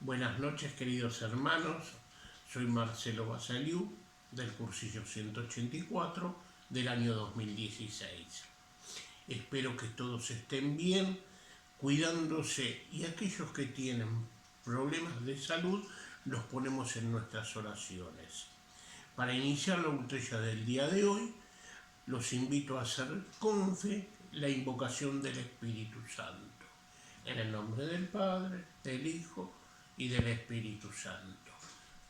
Buenas noches, queridos hermanos. Soy Marcelo Basaliú, del cursillo 184 del año 2016. Espero que todos estén bien, cuidándose, y aquellos que tienen problemas de salud los ponemos en nuestras oraciones. Para iniciar la ultrella del día de hoy, los invito a hacer con fe la invocación del Espíritu Santo. En el nombre del Padre, del Hijo y del Espíritu Santo.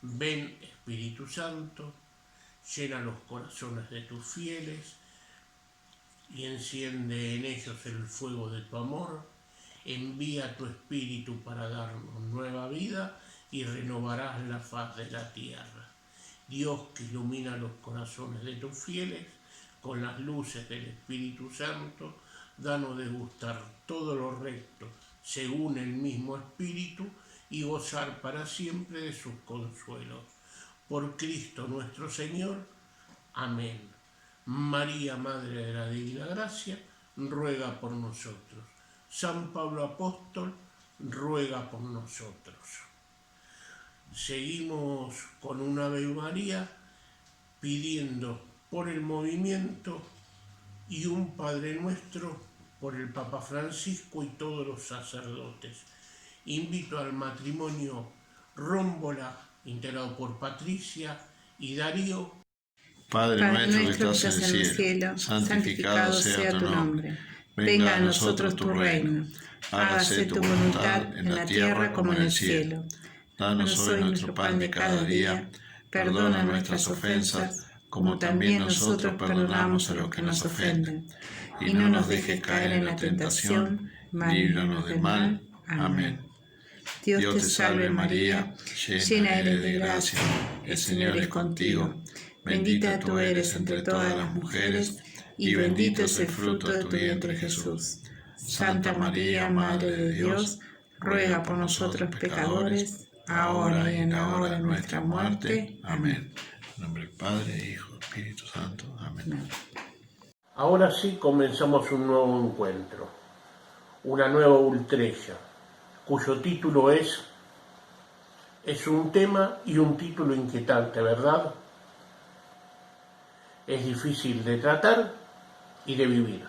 Ven, Espíritu Santo, llena los corazones de tus fieles y enciende en ellos el fuego de tu amor. Envía tu Espíritu para darnos nueva vida y renovarás la faz de la tierra. Dios, que ilumina los corazones de tus fieles con las luces del Espíritu Santo, danos de gustar todo lo recto según el mismo Espíritu y gozar para siempre de sus consuelos. Por Cristo nuestro Señor. Amén. María, Madre de la Divina Gracia, ruega por nosotros. San Pablo Apóstol, ruega por nosotros. Seguimos con una Ave María pidiendo por el movimiento y un Padre Nuestro por el Papa Francisco y todos los sacerdotes. Invito al matrimonio Rómbola, integrado por Patricia y Darío. Padre nuestro que estás en el cielo, santificado sea tu nombre. Venga a nosotros tu reino. Hágase tu voluntad en la tierra como en el cielo. Danos hoy nuestro pan de cada día. Perdona nuestras ofensas, como también nosotros perdonamos a los que nos ofenden. Y no nos dejes caer en la tentación, líbranos del mal. Amén. Dios te salve María, llena eres de gracia, el Señor es contigo. Bendita tú eres entre todas las mujeres, y bendito es el fruto de tu vientre Jesús. Santa María, Madre de Dios, ruega por nosotros pecadores, ahora y en la hora de nuestra muerte. Amén. En nombre del Padre, Hijo, Espíritu Santo. Amén. Ahora sí comenzamos un nuevo encuentro, una nueva ultrella, cuyo título es un tema y un título inquietante, ¿verdad? Es difícil de tratar y de vivir.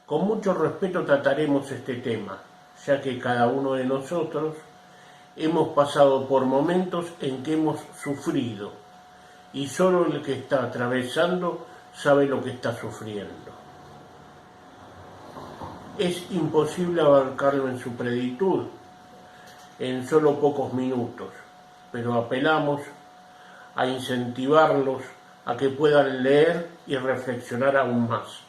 Con mucho respeto trataremos este tema, ya que cada uno de nosotros hemos pasado por momentos en que hemos sufrido, y solo el que está atravesando sabe lo que está sufriendo. Es imposible abarcarlo en su plenitud, en solo pocos minutos, pero apelamos a incentivarlos a que puedan leer y reflexionar aún más.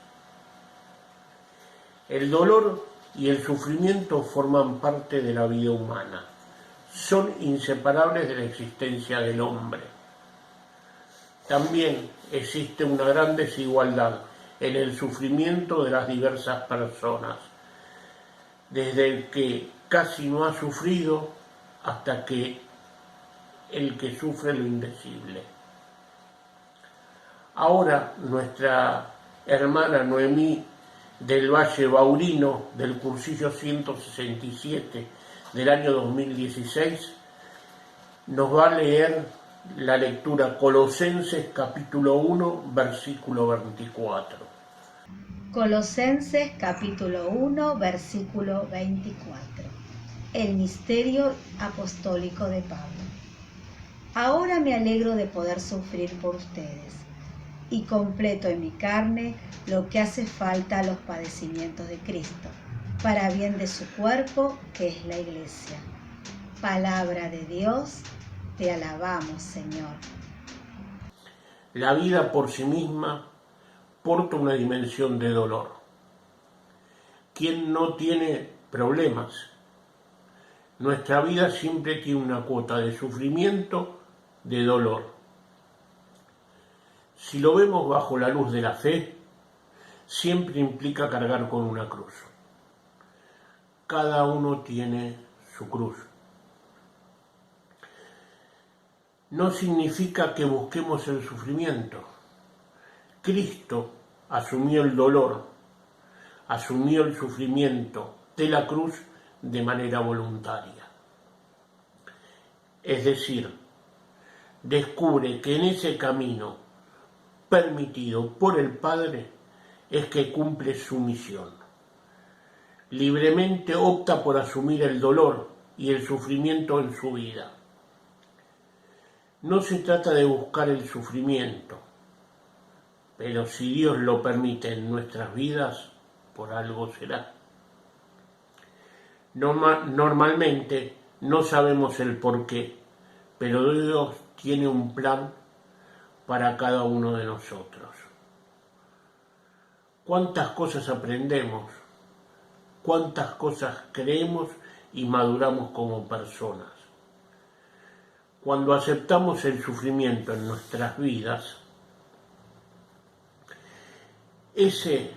El dolor y el sufrimiento forman parte de la vida humana, son inseparables de la existencia del hombre. También existe una gran desigualdad en el sufrimiento de las diversas personas, desde el que casi no ha sufrido hasta que el que sufre lo indecible. Ahora nuestra hermana Noemí del Valle Baurino, del cursillo 167 del año 2016, nos va a leer la lectura Colosenses capítulo 1, versículo 24. Colosenses capítulo 1, versículo 24. El misterio apostólico de Pablo. Ahora me alegro de poder sufrir por ustedes y completo en mi carne lo que hace falta a los padecimientos de Cristo, para bien de su cuerpo, que es la Iglesia. Palabra de Dios, te alabamos, Señor. La vida por sí misma porta una dimensión de dolor. ¿Quién no tiene problemas? Nuestra vida siempre tiene una cuota de sufrimiento, de dolor. Si lo vemos bajo la luz de la fe, siempre implica cargar con una cruz. Cada uno tiene su cruz. No significa que busquemos el sufrimiento. Cristo asumió el dolor, asumió el sufrimiento de la cruz de manera voluntaria. Es decir, descubre que en ese camino permitido por el Padre es que cumple su misión. Libremente opta por asumir el dolor y el sufrimiento en su vida. No se trata de buscar el sufrimiento, pero si Dios lo permite en nuestras vidas, por algo será. Normalmente no sabemos el porqué, pero Dios tiene un plan para cada uno de nosotros. ¿Cuántas cosas aprendemos? ¿Cuántas cosas creemos y maduramos como personas? Cuando aceptamos el sufrimiento en nuestras vidas, ese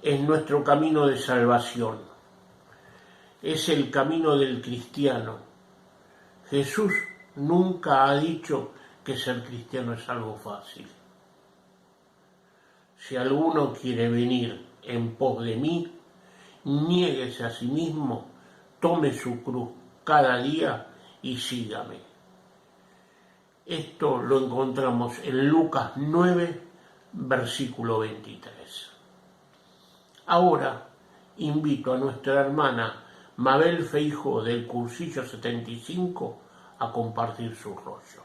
es nuestro camino de salvación. Es el camino del cristiano. Jesús nunca ha dicho que ser cristiano es algo fácil. Si alguno quiere venir en pos de mí, niéguese a sí mismo, tome su cruz cada día y sígame. Esto lo encontramos en Lucas 9, versículo 23. Ahora invito a nuestra hermana Mabel Feijó del cursillo 75 a compartir su rollo.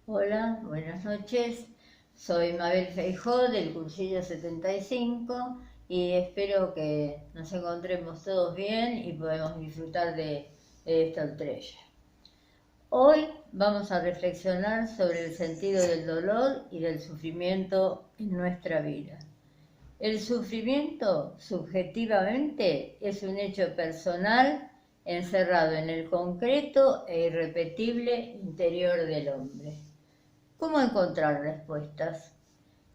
Hola, buenas noches. Soy Mabel Feijó del cursillo 75 y espero que nos encontremos todos bien y podamos disfrutar de esta estrella. Hoy vamos a reflexionar sobre el sentido del dolor y del sufrimiento en nuestra vida. El sufrimiento, subjetivamente, es un hecho personal encerrado en el concreto e irrepetible interior del hombre. ¿Cómo encontrar respuestas?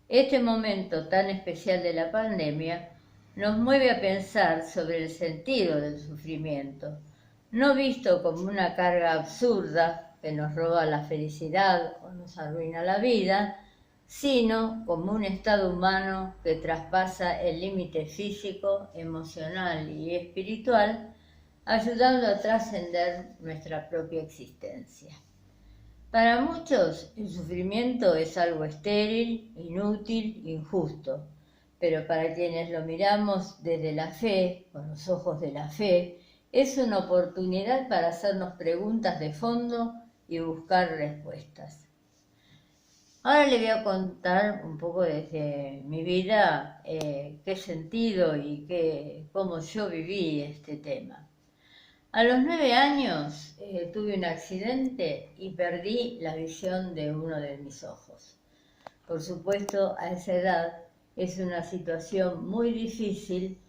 Este momento tan especial de la pandemia nos mueve a pensar sobre el sentido del sufrimiento, no visto como una carga absurda que nos roba la felicidad o nos arruina la vida, sino como un estado humano que traspasa el límite físico, emocional y espiritual, ayudando a trascender nuestra propia existencia. Para muchos, el sufrimiento es algo estéril, inútil, injusto, pero para quienes lo miramos desde la fe, con los ojos de la fe, es una oportunidad para hacernos preguntas de fondo y buscar respuestas. Ahora le voy a contar un poco desde mi vida qué sentido y cómo yo viví este tema. A los 9 años tuve un accidente y perdí la visión de uno de mis ojos. Por supuesto, a esa edad es una situación muy difícil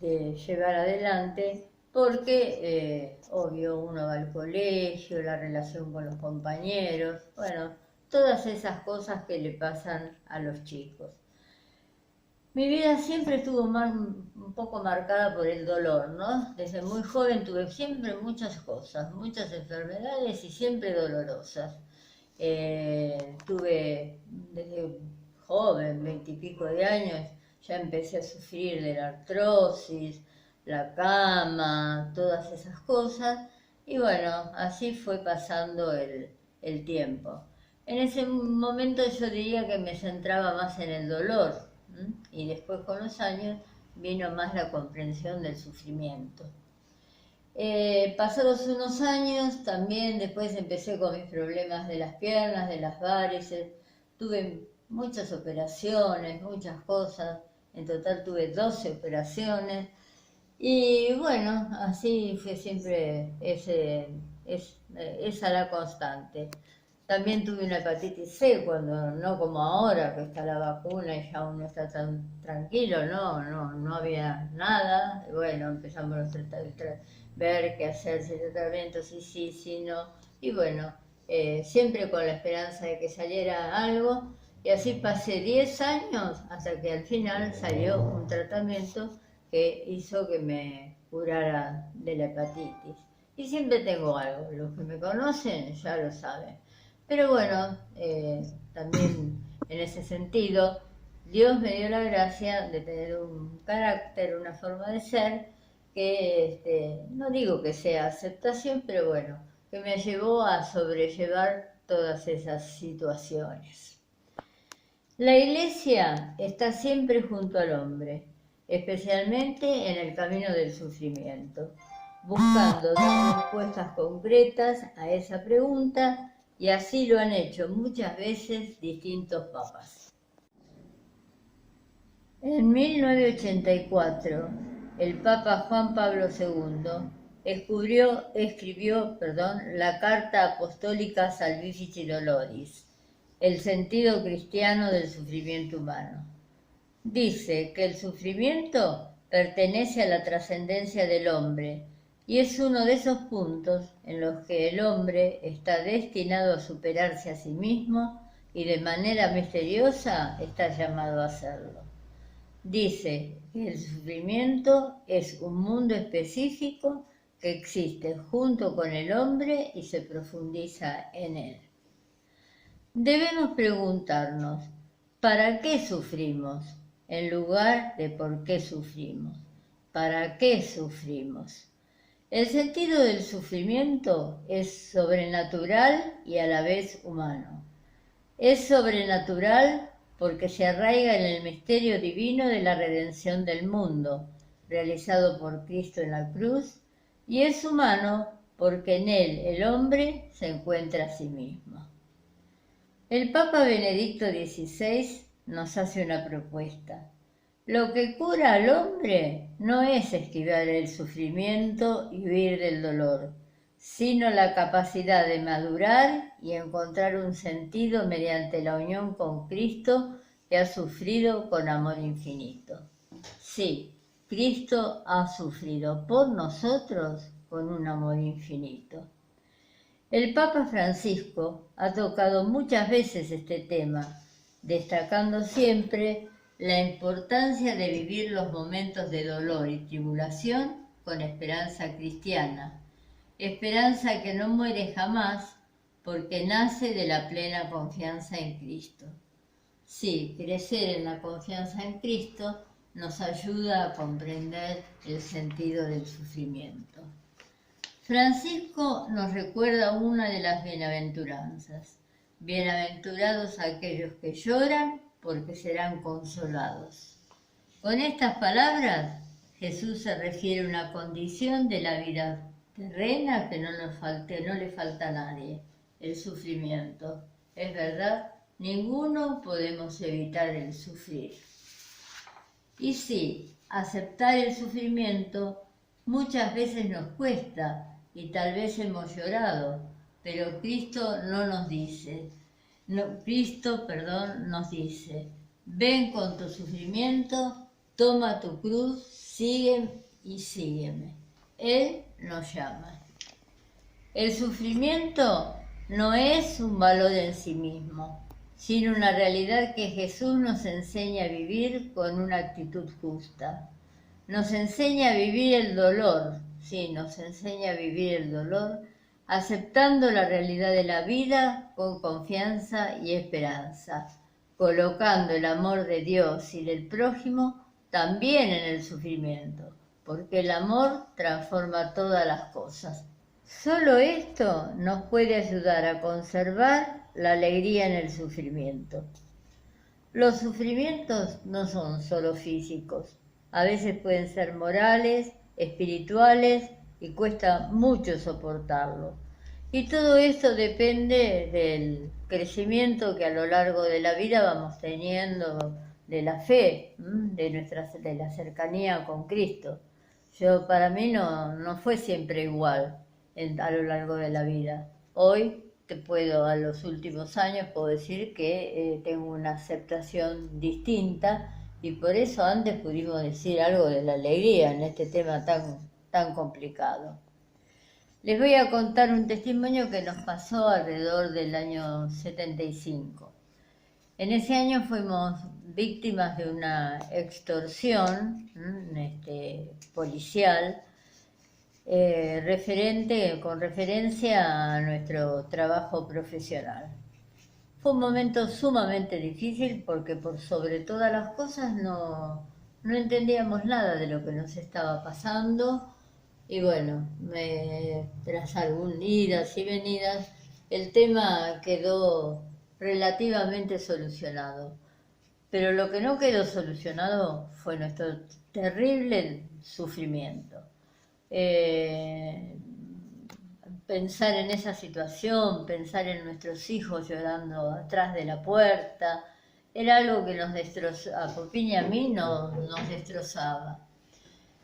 de llevar adelante porque, obvio, uno va al colegio, la relación con los compañeros, bueno, todas esas cosas que le pasan a los chicos. Mi vida siempre estuvo un poco marcada por el dolor, ¿no? Desde muy joven tuve siempre muchas cosas, muchas enfermedades y siempre dolorosas. Tuve desde joven, 20 y pico de años, ya empecé a sufrir de la artrosis, la cama, todas esas cosas. Y bueno, así fue pasando el tiempo. En ese momento yo diría que me centraba más en el dolor. Y después con los años vino más la comprensión del sufrimiento. Pasados unos años también después empecé con mis problemas de las piernas, de las varices, tuve muchas operaciones, muchas cosas, en total tuve 12 operaciones y bueno, así fue siempre esa la constante. También tuve una hepatitis C, cuando no como ahora, que está la vacuna y ya uno está tan tranquilo, no había nada. Bueno, empezamos a ver qué hacer, si tratamiento, sí, no. Y bueno, siempre con la esperanza de que saliera algo. Y así pasé 10 años hasta que al final salió un tratamiento que hizo que me curara de la hepatitis. Y siempre tengo algo, los que me conocen ya lo saben. Pero bueno, también en ese sentido, Dios me dio la gracia de tener un carácter, una forma de ser, que no digo que sea aceptación, pero bueno, que me llevó a sobrellevar todas esas situaciones. La Iglesia está siempre junto al hombre, especialmente en el camino del sufrimiento, buscando dar respuestas concretas a esa pregunta, y así lo han hecho muchas veces distintos papas. En 1984, el Papa Juan Pablo II escribió la Carta Apostólica Salvifici Doloris, el sentido cristiano del sufrimiento humano. Dice que el sufrimiento pertenece a la trascendencia del hombre y es uno de esos puntos en los que el hombre está destinado a superarse a sí mismo y de manera misteriosa está llamado a hacerlo. Dice que el sufrimiento es un mundo específico que existe junto con el hombre y se profundiza en él. Debemos preguntarnos, ¿para qué sufrimos? En lugar de por qué sufrimos. ¿Para qué sufrimos? El sentido del sufrimiento es sobrenatural y a la vez humano. Es sobrenatural porque se arraiga en el misterio divino de la redención del mundo, realizado por Cristo en la cruz, y es humano porque en él el hombre se encuentra a sí mismo. El Papa Benedicto XVI nos hace una propuesta. Lo que cura al hombre no es esquivar el sufrimiento y huir del dolor, sino la capacidad de madurar y encontrar un sentido mediante la unión con Cristo, que ha sufrido con amor infinito. Sí, Cristo ha sufrido por nosotros con un amor infinito. El Papa Francisco ha tocado muchas veces este tema, destacando siempre la importancia de vivir los momentos de dolor y tribulación con esperanza cristiana, esperanza que no muere jamás porque nace de la plena confianza en Cristo. Sí, crecer en la confianza en Cristo nos ayuda a comprender el sentido del sufrimiento. Francisco nos recuerda una de las bienaventuranzas. Bienaventurados aquellos que lloran, porque serán consolados. Con estas palabras, Jesús se refiere a una condición de la vida terrena que no le falta a nadie, el sufrimiento. Es verdad, ninguno podemos evitar el sufrir. Y sí, aceptar el sufrimiento muchas veces nos cuesta y tal vez hemos llorado, pero Cristo nos dice, ven con tu sufrimiento, toma tu cruz, sígueme y sígueme. Él nos llama. El sufrimiento no es un valor en sí mismo, sino una realidad que Jesús nos enseña a vivir con una actitud justa. Nos enseña a vivir el dolor, aceptando la realidad de la vida con confianza y esperanza, colocando el amor de Dios y del prójimo también en el sufrimiento, porque el amor transforma todas las cosas. Solo esto nos puede ayudar a conservar la alegría en el sufrimiento. Los sufrimientos no son solo físicos, a veces pueden ser morales, espirituales y cuesta mucho soportarlo. Y todo esto depende del crecimiento que a lo largo de la vida vamos teniendo, de la fe, de la cercanía con Cristo. Para mí no fue siempre igual a lo largo de la vida. Hoy a los últimos años puedo decir que tengo una aceptación distinta y por eso antes pudimos decir algo de la alegría en este tema tan complicado. Les voy a contar un testimonio que nos pasó alrededor del año 75. En ese año fuimos víctimas de una extorsión policial con referencia a nuestro trabajo profesional. Fue un momento sumamente difícil porque por sobre todas las cosas no no entendíamos nada de lo que nos estaba pasando y bueno, tras algunas idas y venidas, el tema quedó relativamente solucionado. Pero lo que no quedó solucionado fue nuestro terrible sufrimiento. Pensar en esa situación, pensar en nuestros hijos llorando atrás de la puerta, era algo que nos destrozaba, a Popín y a mí nos destrozaba.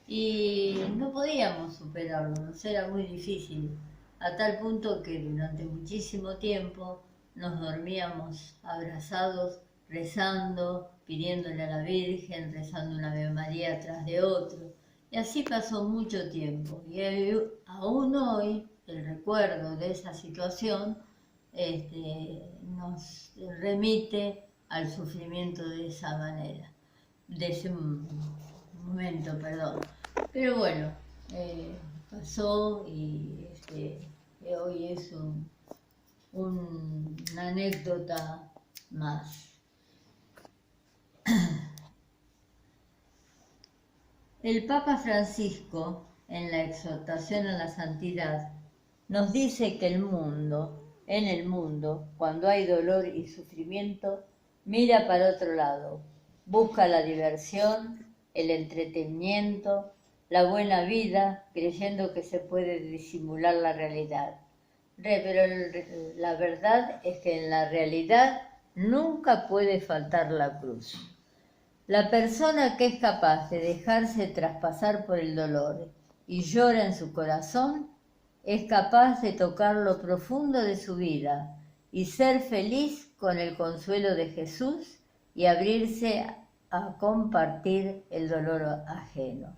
Y no podíamos superarlo, nos era muy difícil, a tal punto que durante muchísimo tiempo nos dormíamos abrazados, rezando, pidiéndole a la Virgen, rezando una Ave María tras de otro. Y así pasó mucho tiempo. Y aún hoy, el recuerdo de esa situación nos remite al sufrimiento de esa manera, de ese momento, perdón. Pero bueno, pasó y hoy es una anécdota más. El Papa Francisco, en la exhortación a la santidad, nos dice que en el mundo, cuando hay dolor y sufrimiento, mira para otro lado, busca la diversión, el entretenimiento, la buena vida, creyendo que se puede disimular la realidad. Pero la verdad es que en la realidad nunca puede faltar la cruz. La persona que es capaz de dejarse traspasar por el dolor y llora en su corazón, es capaz de tocar lo profundo de su vida y ser feliz con el consuelo de Jesús y abrirse a compartir el dolor ajeno.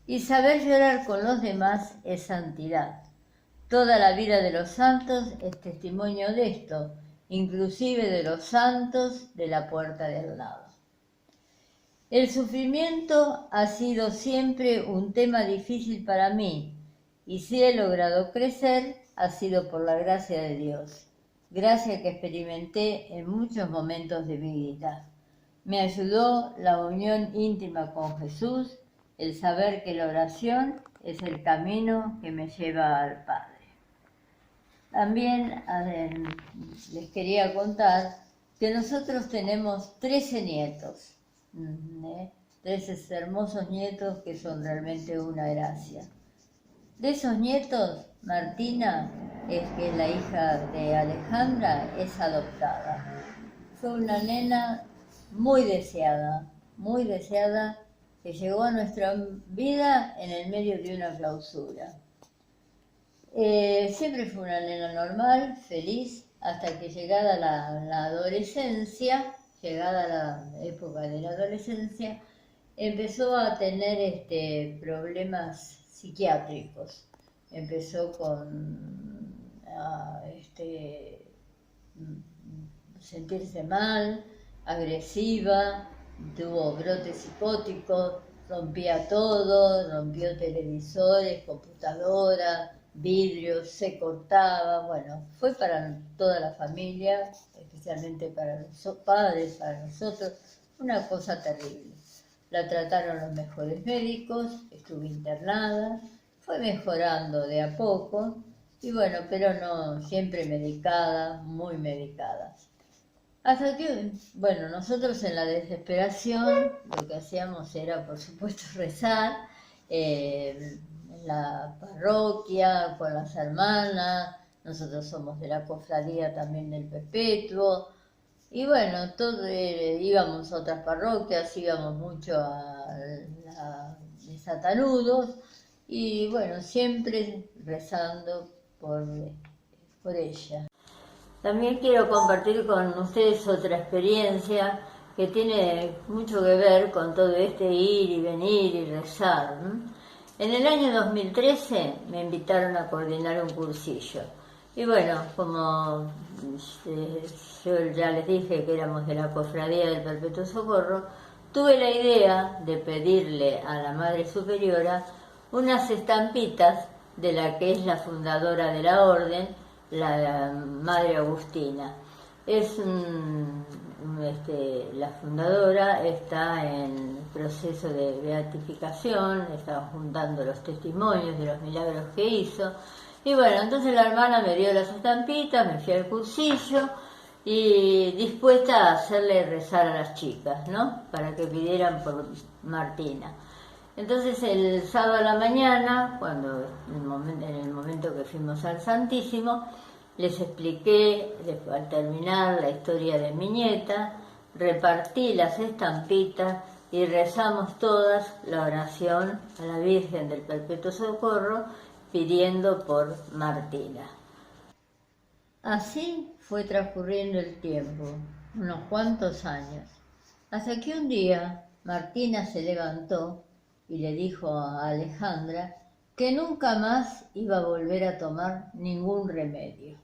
Y saber llorar con los demás es santidad. Toda la vida de los santos es testimonio de esto, inclusive de los santos de la puerta de al lado. El sufrimiento ha sido siempre un tema difícil para mí, y si he logrado crecer, ha sido por la gracia de Dios, gracia que experimenté en muchos momentos de mi vida. Me ayudó la unión íntima con Jesús, el saber que la oración es el camino que me lleva al Padre. También les quería contar que nosotros tenemos 13 nietos, 13 hermosos nietos que son realmente una gracia. De esos nietos, Martina, que es la hija de Alejandra, es adoptada. Fue una nena muy deseada, que llegó a nuestra vida en el medio de una clausura. Siempre fue una nena normal, feliz, hasta que llegada la adolescencia, llegada la época de la adolescencia, empezó a tener problemas psiquiátricos. Empezó con sentirse mal, agresiva, tuvo brotes psicóticos, rompía todo, rompió televisores, computadoras, vidrios, se cortaba. Bueno, fue para toda la familia, especialmente para los padres, para nosotros, una cosa terrible. La trataron los mejores médicos, estuvo internada, fue mejorando de a poco, y bueno, pero no siempre medicada, muy medicada. Hasta que, bueno, nosotros en la desesperación lo que hacíamos era, por supuesto, rezar en la parroquia, con las hermanas. Nosotros somos de la cofradía también del Perpetuo. Y bueno, íbamos a otras parroquias, íbamos mucho a la de Satanudos. Y bueno, siempre rezando por ella. También quiero compartir con ustedes otra experiencia que tiene mucho que ver con todo ir y venir y rezar. En el año 2013 me invitaron a coordinar un cursillo. Y bueno, como yo ya les dije que éramos de la Cofradía del Perpetuo Socorro, tuve la idea de pedirle a la Madre Superiora unas estampitas de la que es la fundadora de la Orden, la Madre Agustina. La fundadora está en proceso de beatificación, está juntando los testimonios de los milagros que hizo. Y bueno, entonces la hermana me dio las estampitas, me fui al cursillo y dispuesta a hacerle rezar a las chicas, ¿no? Para que pidieran por Martina. Entonces el sábado a la mañana, en el momento que fuimos al Santísimo, les expliqué, al terminar la historia de mi nieta, repartí las estampitas y rezamos todas la oración a la Virgen del Perpetuo Socorro pidiendo por Martina. Así fue transcurriendo el tiempo, unos cuantos años, hasta que un día Martina se levantó y le dijo a Alejandra que nunca más iba a volver a tomar ningún remedio.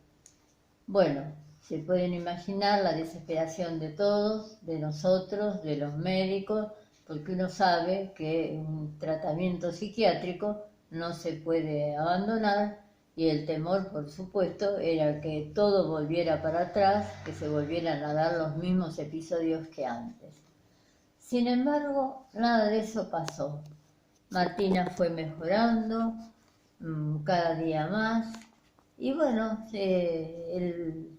Bueno, se pueden imaginar la desesperación de todos, de nosotros, de los médicos, porque uno sabe que un tratamiento psiquiátrico no se puede abandonar y el temor, por supuesto, era que todo volviera para atrás, que se volvieran a dar los mismos episodios que antes. Sin embargo, nada de eso pasó. Martina fue mejorando cada día más y bueno, el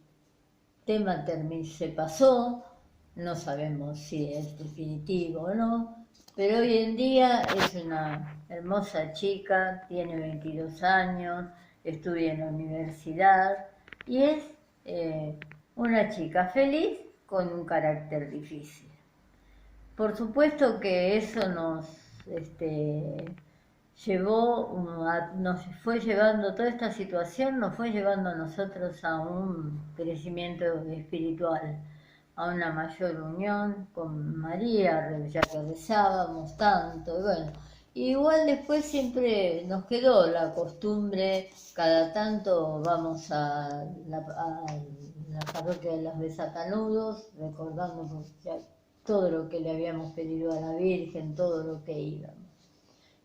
tema se pasó, no sabemos si es definitivo o no, pero hoy en día es una hermosa chica, tiene 22 años, estudia en la universidad y es una chica feliz con un carácter difícil. Por supuesto que eso nos fue llevando, toda esta situación nos fue llevando a nosotros a un crecimiento espiritual, a una mayor unión con María, ya que rezábamos tanto, y bueno, igual después siempre nos quedó la costumbre, cada tanto vamos a la parroquia de los Desatanudos, recordando todo lo que le habíamos pedido a la Virgen, todo lo que íbamos.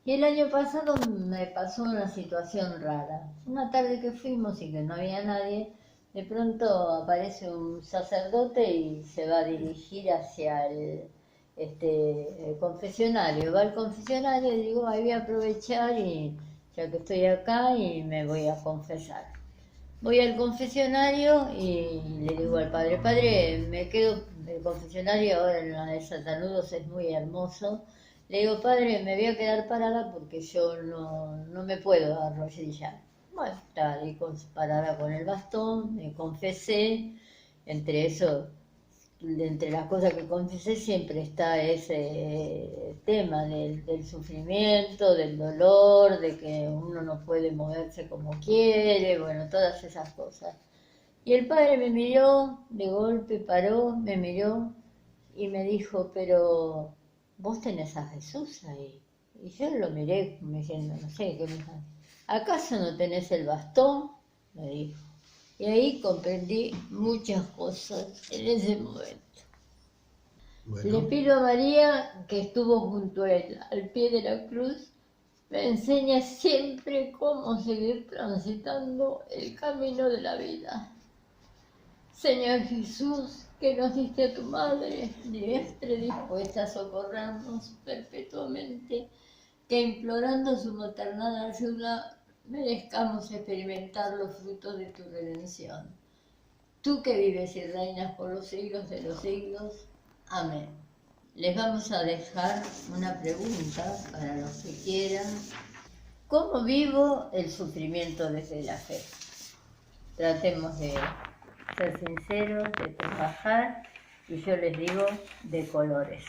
Y el año pasado me pasó una situación rara. Una tarde que fuimos y que no había nadie, de pronto aparece un sacerdote y se va a dirigir hacia el confesionario. Va al confesionario y digo, ahí voy a aprovechar y ya que estoy acá y me voy a confesar. Voy al confesionario y le digo al padre, me quedo, el confesionario ahora en la de Satanudos es muy hermoso. Le digo, padre, me voy a quedar parada porque yo no me puedo arrodillar. Bueno, estaba ahí parada con el bastón, me confesé, entre las cosas que confesé siempre está ese tema del sufrimiento, del dolor, de que uno no puede moverse como quiere, bueno, todas esas cosas. Y el padre me miró, de golpe paró, me miró y me dijo, pero vos tenés a Jesús ahí. Y yo lo miré como diciendo, no sé, ¿qué me pasa? ¿Acaso no tenés el bastón? Me dijo. Y ahí comprendí muchas cosas en ese momento. Bueno. Le pido a María, que estuvo junto a él, al pie de la cruz, me enseña siempre cómo seguir transitando el camino de la vida. Señor Jesús, que nos diste a tu Madre, diestra dispuesta a socorrernos perpetuamente, que implorando su maternal ayuda, merezcamos experimentar los frutos de tu redención. Tú que vives y reinas por los siglos de los siglos. Amén. Les vamos a dejar una pregunta para los que quieran. ¿Cómo vivo el sufrimiento desde la fe? Tratemos de ser sinceros, de trabajar, y yo les digo, de colores.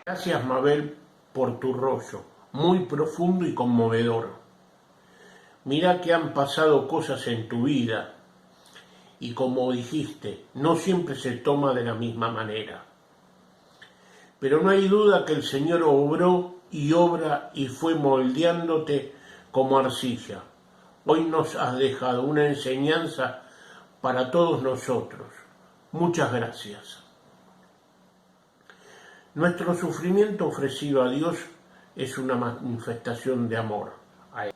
Gracias, Mabel, por tu rollo, muy profundo y conmovedor. Mirá que han pasado cosas en tu vida y como dijiste, no siempre se toma de la misma manera. Pero no hay duda que el Señor obró y obra y fue moldeándote como arcilla. Hoy nos has dejado una enseñanza para todos nosotros. Muchas gracias. Nuestro sufrimiento ofrecido a Dios es una manifestación de amor a Él.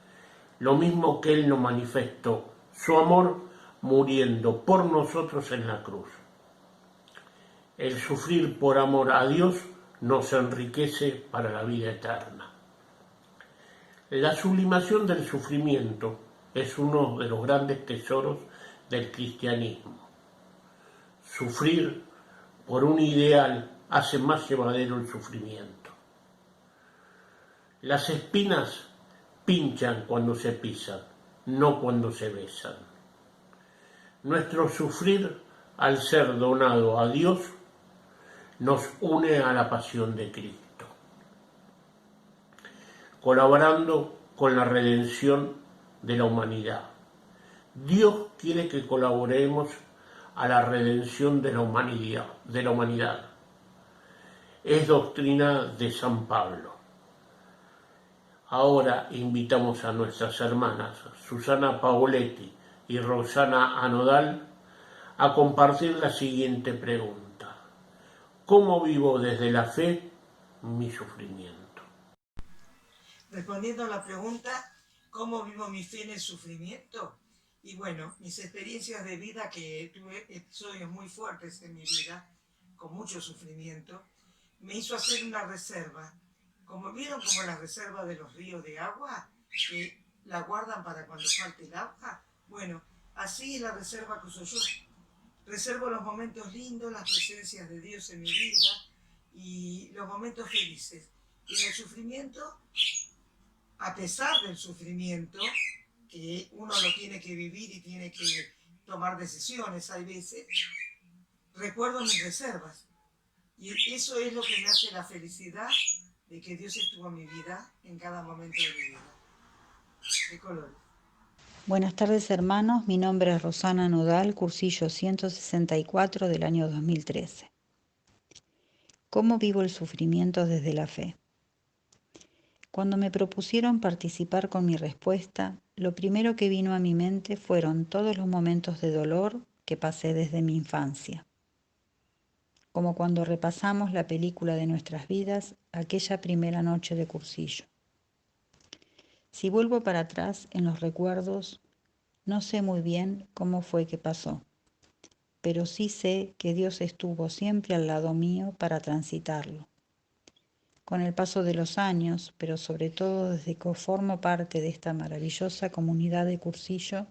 Lo mismo que Él nos manifestó su amor muriendo por nosotros en la cruz. El sufrir por amor a Dios nos enriquece para la vida eterna. La sublimación del sufrimiento es uno de los grandes tesoros del cristianismo. Sufrir por un ideal hace más llevadero el sufrimiento. Las espinas pinchan cuando se pisan, no cuando se besan. Nuestro sufrir, al ser donado a Dios, nos une a la pasión de Cristo, colaborando con la redención de la humanidad. Dios quiere que colaboremos a la redención de la humanidad. Es doctrina de San Pablo. Ahora invitamos a nuestras hermanas Susana Paoletti y Rosana Anodal a compartir la siguiente pregunta: ¿cómo vivo desde la fe mi sufrimiento? Respondiendo a la pregunta, ¿cómo vivo mi fe en el sufrimiento? Y bueno, mis experiencias de vida, que tuve episodios muy fuertes en mi vida, con mucho sufrimiento, me hizo hacer una reserva. ¿Vieron como la reserva de los ríos de agua, que la guardan para cuando falte el agua? Bueno, así es la reserva que uso yo. Reservo los momentos lindos, las presencias de Dios en mi vida y los momentos felices. Y en el sufrimiento, a pesar del sufrimiento, que uno lo tiene que vivir y tiene que tomar decisiones, hay veces, recuerdo mis reservas. Y eso es lo que me hace la felicidad de que Dios estuvo en mi vida, en cada momento de mi vida. ¿Qué colores? Buenas tardes, hermanos. Mi nombre es Rosana Nodal, cursillo 164 del año 2013. ¿Cómo vivo el sufrimiento desde la fe? Cuando me propusieron participar con mi respuesta, lo primero que vino a mi mente fueron todos los momentos de dolor que pasé desde mi infancia. Como cuando repasamos la película de nuestras vidas aquella primera noche de cursillo. Si vuelvo para atrás en los recuerdos, no sé muy bien cómo fue que pasó, pero sí sé que Dios estuvo siempre al lado mío para transitarlo. Con el paso de los años, pero sobre todo desde que formo parte de esta maravillosa comunidad de cursillo,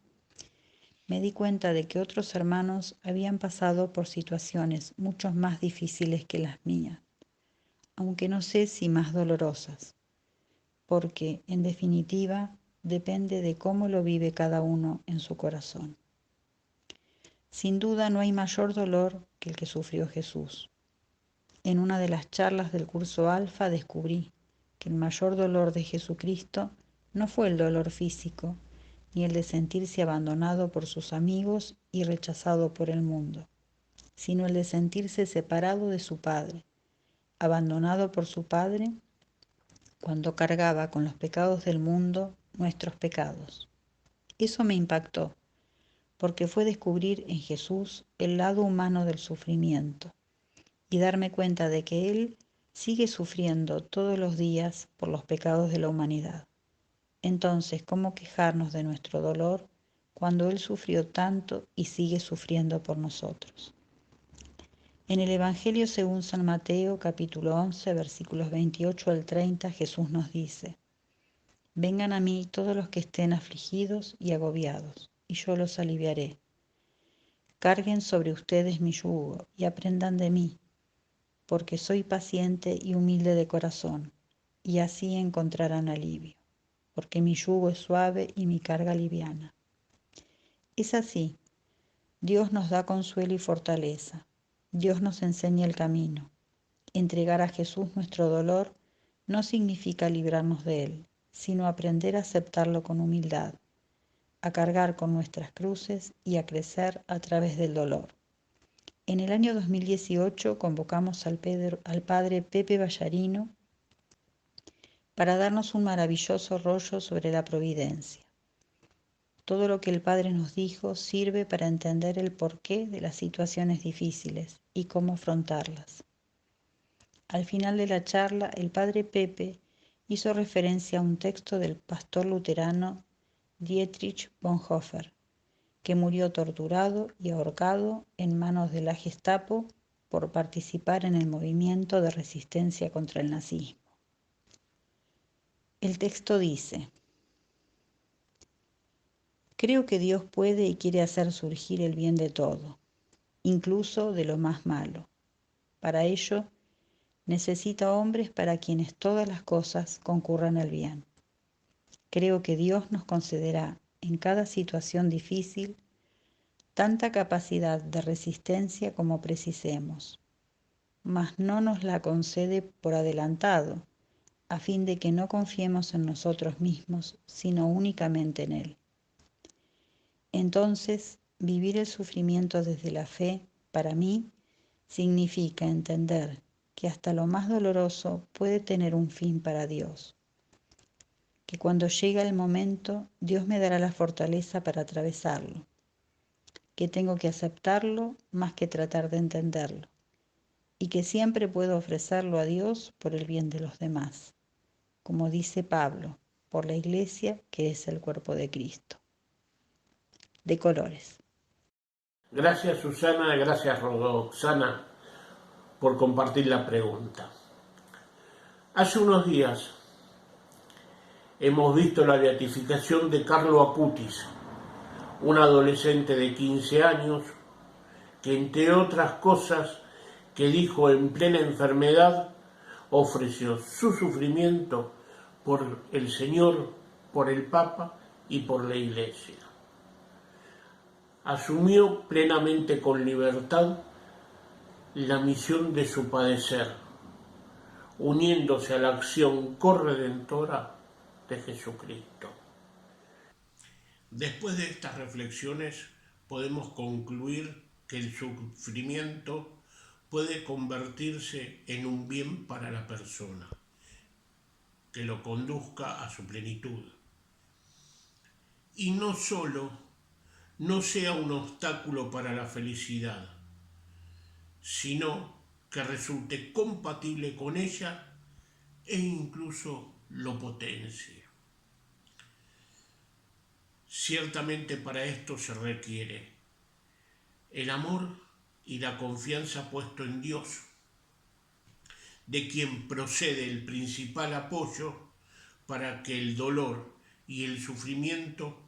me di cuenta de que otros hermanos habían pasado por situaciones mucho más difíciles que las mías, aunque no sé si más dolorosas, porque, en definitiva, depende de cómo lo vive cada uno en su corazón. Sin duda no hay mayor dolor que el que sufrió Jesús. En una de las charlas del curso Alfa descubrí que el mayor dolor de Jesucristo no fue el dolor físico, ni el de sentirse abandonado por sus amigos y rechazado por el mundo, sino el de sentirse separado de su Padre, abandonado por su Padre cuando cargaba con los pecados del mundo nuestros pecados. Eso me impactó, porque fue descubrir en Jesús el lado humano del sufrimiento y darme cuenta de que Él sigue sufriendo todos los días por los pecados de la humanidad. Entonces, ¿cómo quejarnos de nuestro dolor cuando Él sufrió tanto y sigue sufriendo por nosotros? En el Evangelio según San Mateo, capítulo 11, versículos 28 al 30, Jesús nos dice: Vengan a mí todos los que estén afligidos y agobiados, y yo los aliviaré. Carguen sobre ustedes mi yugo y aprendan de mí, porque soy paciente y humilde de corazón, y así encontrarán alivio, porque mi yugo es suave y mi carga liviana. Es así, Dios nos da consuelo y fortaleza, Dios nos enseña el camino. Entregar a Jesús nuestro dolor no significa librarnos de él, sino aprender a aceptarlo con humildad, a cargar con nuestras cruces y a crecer a través del dolor. En el año 2018 convocamos al padre Pepe Ballarino para darnos un maravilloso rollo sobre la providencia. Todo lo que el Padre nos dijo sirve para entender el porqué de las situaciones difíciles y cómo afrontarlas. Al final de la charla, el padre Pepe hizo referencia a un texto del pastor luterano Dietrich Bonhoeffer, que murió torturado y ahorcado en manos de la Gestapo por participar en el movimiento de resistencia contra el nazismo. El texto dice: creo que Dios puede y quiere hacer surgir el bien de todo, incluso de lo más malo. Para ello, necesita hombres para quienes todas las cosas concurran al bien. Creo que Dios nos concederá en cada situación difícil tanta capacidad de resistencia como precisemos, mas no nos la concede por adelantado, a fin de que no confiemos en nosotros mismos, sino únicamente en Él. Entonces, vivir el sufrimiento desde la fe, para mí, significa entender que hasta lo más doloroso puede tener un fin para Dios, que cuando llega el momento, Dios me dará la fortaleza para atravesarlo, que tengo que aceptarlo más que tratar de entenderlo, y que siempre puedo ofrecerlo a Dios por el bien de los demás, como dice Pablo, por la Iglesia que es el cuerpo de Cristo. De colores. Gracias Susana, gracias Roxana por compartir la pregunta. Hace unos días hemos visto la beatificación de Carlo Acutis, un adolescente de 15 años que, entre otras cosas que dijo en plena enfermedad, ofreció su sufrimiento por el Señor, por el Papa y por la Iglesia. Asumió plenamente con libertad la misión de su padecer, uniéndose a la acción corredentora de Jesucristo. Después de estas reflexiones podemos concluir que el sufrimiento puede convertirse en un bien para la persona, que lo conduzca a su plenitud. Y no solo no sea un obstáculo para la felicidad, sino que resulte compatible con ella e incluso lo potencie. Ciertamente para esto se requiere el amor y la confianza puesto en Dios, de quien procede el principal apoyo para que el dolor y el sufrimiento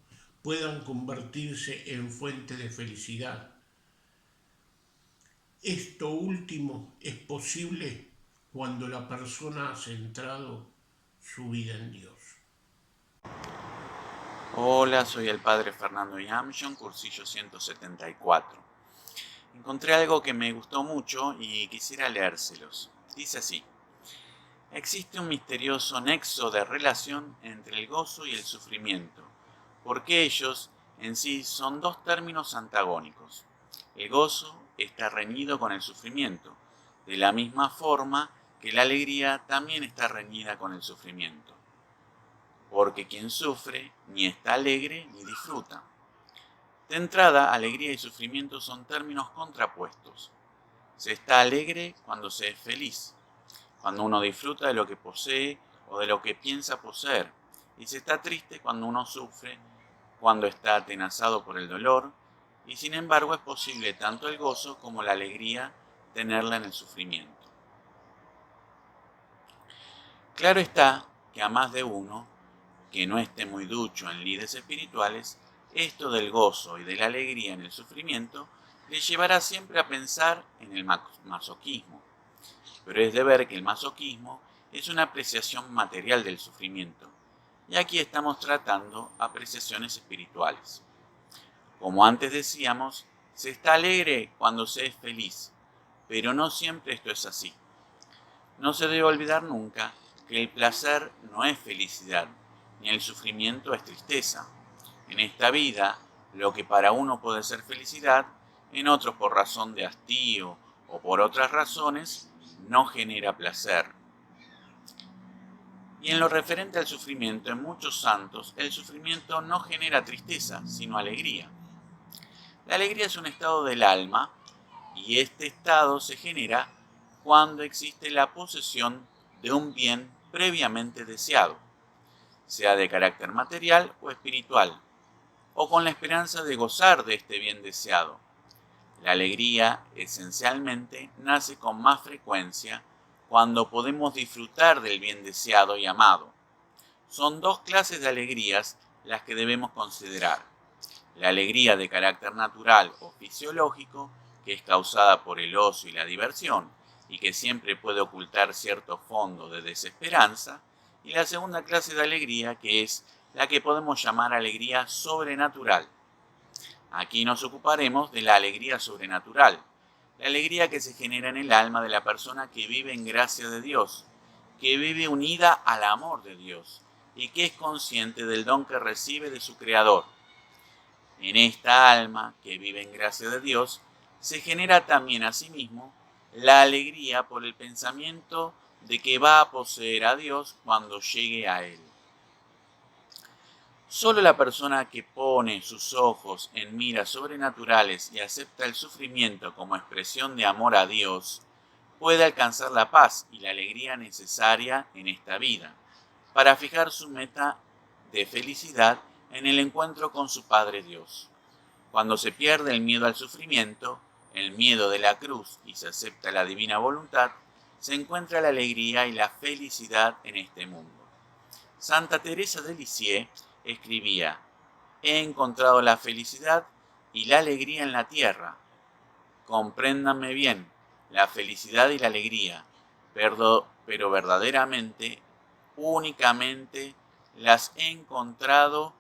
puedan convertirse en fuente de felicidad. Esto último es posible cuando la persona ha centrado su vida en Dios. Hola, soy el padre Fernando Yamshon, cursillo 174. Encontré algo que me gustó mucho y quisiera leérselos. Dice así: existe un misterioso nexo de relación entre el gozo y el sufrimiento, porque ellos en sí son dos términos antagónicos. El gozo está reñido con el sufrimiento, de la misma forma que la alegría también está reñida con el sufrimiento. Porque quien sufre ni está alegre ni disfruta. De entrada, alegría y sufrimiento son términos contrapuestos. Se está alegre cuando se es feliz, cuando uno disfruta de lo que posee o de lo que piensa poseer, y se está triste cuando uno sufre, cuando está atenazado por el dolor, y sin embargo es posible tanto el gozo como la alegría tenerla en el sufrimiento. Claro está que a más de uno, que no esté muy ducho en lides espirituales, esto del gozo y de la alegría en el sufrimiento le llevará siempre a pensar en el masoquismo. Pero es de ver que el masoquismo es una apreciación material del sufrimiento, y aquí estamos tratando apreciaciones espirituales. Como antes decíamos, se está alegre cuando se es feliz, pero no siempre esto es así. No se debe olvidar nunca que el placer no es felicidad, ni el sufrimiento es tristeza. En esta vida, lo que para uno puede ser felicidad, en otros por razón de hastío o por otras razones, no genera placer. Y en lo referente al sufrimiento, en muchos santos, el sufrimiento no genera tristeza, sino alegría. La alegría es un estado del alma, y este estado se genera cuando existe la posesión de un bien previamente deseado, sea de carácter material o espiritual. o con la esperanza de gozar de este bien deseado. La alegría, esencialmente, nace con más frecuencia cuando podemos disfrutar del bien deseado y amado. Son dos clases de alegrías las que debemos considerar. La alegría de carácter natural o fisiológico, que es causada por el ocio y la diversión, y que siempre puede ocultar cierto fondo de desesperanza, y la segunda clase de alegría, que es la que podemos llamar alegría sobrenatural. Aquí nos ocuparemos de la alegría sobrenatural, la alegría que se genera en el alma de la persona que vive en gracia de Dios, que vive unida al amor de Dios y que es consciente del don que recibe de su Creador. En esta alma que vive en gracia de Dios se genera también asimismo la alegría por el pensamiento de que va a poseer a Dios cuando llegue a Él. Solo la persona que pone sus ojos en miras sobrenaturales y acepta el sufrimiento como expresión de amor a Dios puede alcanzar la paz y la alegría necesaria en esta vida para fijar su meta de felicidad en el encuentro con su Padre Dios. Cuando se pierde el miedo al sufrimiento, el miedo de la cruz y se acepta la divina voluntad, se encuentra la alegría y la felicidad en este mundo. Santa Teresa de Lisieux escribía: «He encontrado la felicidad y la alegría en la tierra. Compréndanme bien, la felicidad y la alegría, pero verdaderamente, únicamente las he encontrado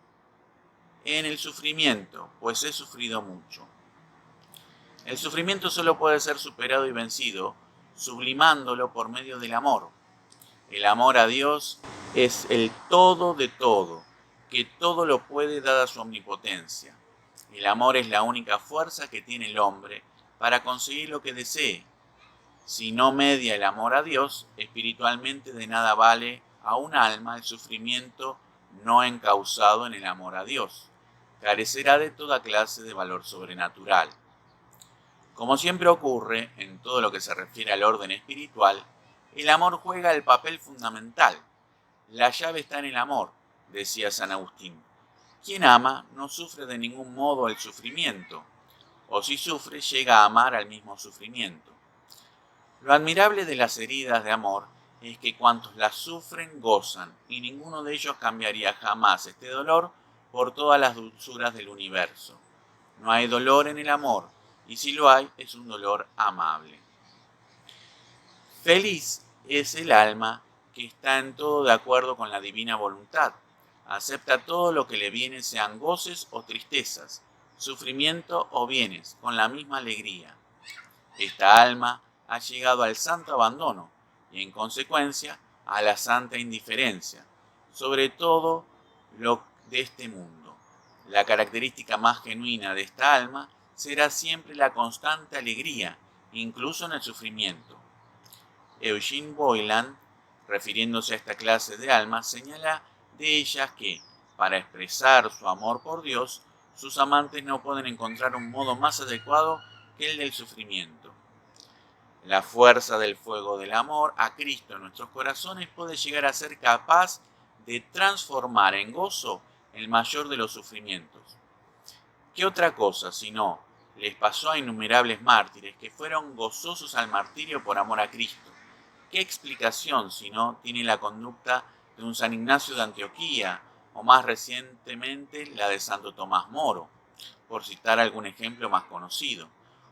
en el sufrimiento, pues he sufrido mucho». El sufrimiento solo puede ser superado y vencido sublimándolo por medio del amor. El amor a Dios es el todo de todo, que todo lo puede dada su omnipotencia. El amor es la única fuerza que tiene el hombre para conseguir lo que desee. Si no media el amor a Dios, espiritualmente de nada vale a un alma el sufrimiento no encausado en el amor a Dios. Carecerá de toda clase de valor sobrenatural. Como siempre ocurre en todo lo que se refiere al orden espiritual, el amor juega el papel fundamental. La llave está en el amor, decía San Agustín. Quien ama no sufre de ningún modo el sufrimiento, o si sufre llega a amar al mismo sufrimiento. Lo admirable de las heridas de amor es que cuantos las sufren gozan, y ninguno de ellos cambiaría jamás este dolor por todas las dulzuras del universo. No hay dolor en el amor, y si lo hay, es un dolor amable. Feliz es el alma que está en todo de acuerdo con la divina voluntad. Acepta todo lo que le viene, sean goces o tristezas, sufrimiento o bienes, con la misma alegría. Esta alma ha llegado al santo abandono y, en consecuencia, a la santa indiferencia, sobre todo lo de este mundo. La característica más genuina de esta alma será siempre la constante alegría, incluso en el sufrimiento. Eugene Boylan, refiriéndose a esta clase de almas, señala de ellas que, para expresar su amor por Dios, sus amantes no pueden encontrar un modo más adecuado que el del sufrimiento. La fuerza del fuego del amor a Cristo en nuestros corazones puede llegar a ser capaz de transformar en gozo el mayor de los sufrimientos. ¿Qué otra cosa sino les pasó a innumerables mártires que fueron gozosos al martirio por amor a Cristo? ¿Qué explicación sino tiene la conducta de un San Ignacio de Antioquía o más recientemente la de Santo Tomás Moro, por citar algún ejemplo más conocido,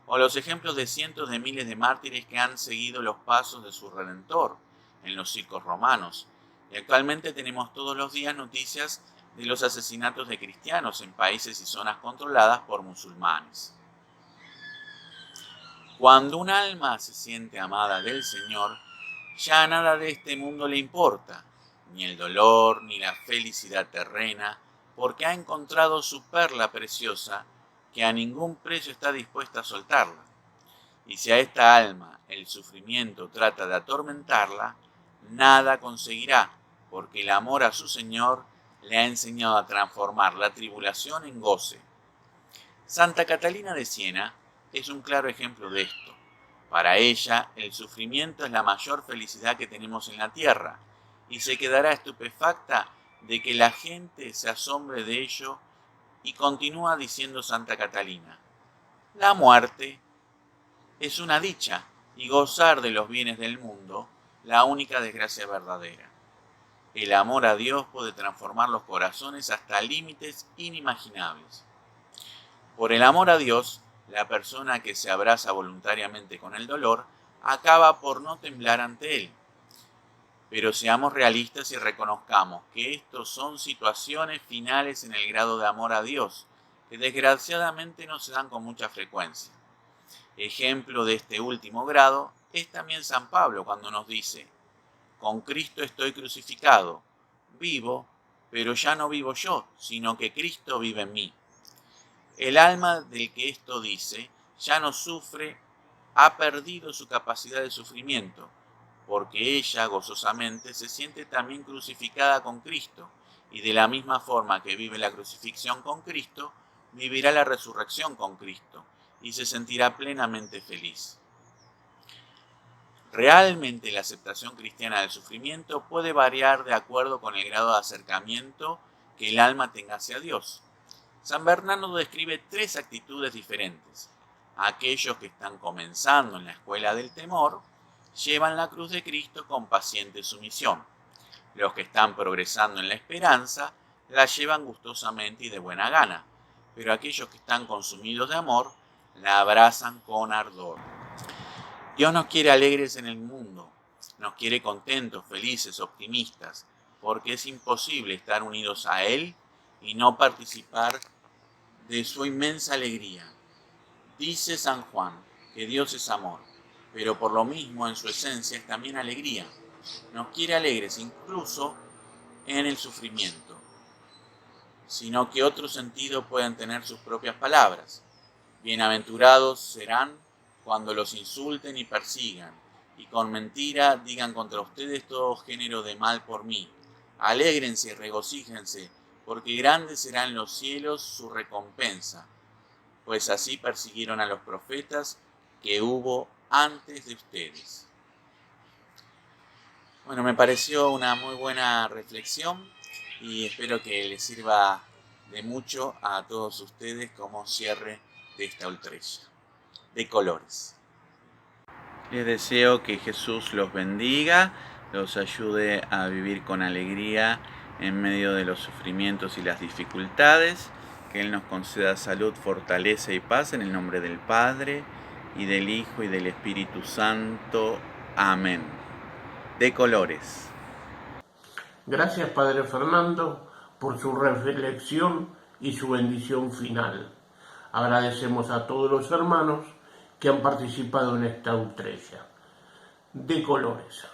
o los ejemplos de cientos de miles de mártires que han seguido los pasos de su Redentor en los circos romanos? Y actualmente tenemos todos los días noticias de los asesinatos de cristianos en países y zonas controladas por musulmanes. Cuando un alma se siente amada del Señor, ya nada de este mundo le importa, ni el dolor, ni la felicidad terrena, porque ha encontrado su perla preciosa, que a ningún precio está dispuesta a soltarla. Y si a esta alma el sufrimiento trata de atormentarla, nada conseguirá, porque el amor a su Señor le ha enseñado a transformar la tribulación en goce. Santa Catalina de Siena es un claro ejemplo de esto. Para ella, el sufrimiento es la mayor felicidad que tenemos en la tierra, y se quedará estupefacta de que la gente se asombre de ello Y continúa diciendo Santa Catalina: la muerte es una dicha y gozar de los bienes del mundo, la única desgracia verdadera. El amor a Dios puede transformar los corazones hasta límites inimaginables. Por el amor a Dios, la persona que se abraza voluntariamente con el dolor acaba por no temblar ante él. Pero seamos realistas y reconozcamos que estos son situaciones finales en el grado de amor a Dios, que desgraciadamente no se dan con mucha frecuencia. Ejemplo de este último grado es también San Pablo cuando nos dice: con Cristo estoy crucificado, vivo, pero ya no vivo yo, sino que Cristo vive en mí. El alma del que esto dice ya no sufre, ha perdido su capacidad de sufrimiento, porque ella gozosamente se siente también crucificada con Cristo, y de la misma forma que vive la crucifixión con Cristo, vivirá la resurrección con Cristo, y se sentirá plenamente feliz. Realmente la aceptación cristiana del sufrimiento puede variar de acuerdo con el grado de acercamiento que el alma tenga hacia Dios. San Bernardo describe 3 actitudes diferentes. Aquellos que están comenzando en la escuela del temor llevan la cruz de Cristo con paciente sumisión. Los que están progresando en la esperanza la llevan gustosamente y de buena gana, pero aquellos que están consumidos de amor la abrazan con ardor. Dios nos quiere alegres en el mundo, nos quiere contentos, felices, optimistas, porque es imposible estar unidos a Él y no participar de su inmensa alegría. Dice San Juan que Dios es amor, pero por lo mismo en su esencia es también alegría. Nos quiere alegres incluso en el sufrimiento, sino que otro sentido pueden tener sus propias palabras. Bienaventurados serán cuando los insulten y persigan, y con mentira digan contra ustedes todo género de mal por mí. Alégrense y regocíjense, porque grande será en los cielos su recompensa, pues así persiguieron a los profetas que hubo antes de ustedes. Bueno, me pareció una muy buena reflexión y espero que les sirva de mucho a todos ustedes como cierre de esta ultrella de colores. Les deseo que Jesús los bendiga, los ayude a vivir con alegría en medio de los sufrimientos y las dificultades, que Él nos conceda salud, fortaleza y paz en el nombre del Padre, y del Hijo, y del Espíritu Santo. Amén. De colores. Gracias, Padre Fernando, por su reflexión y su bendición final. Agradecemos a todos los hermanos que han participado en esta ultrella. De colores.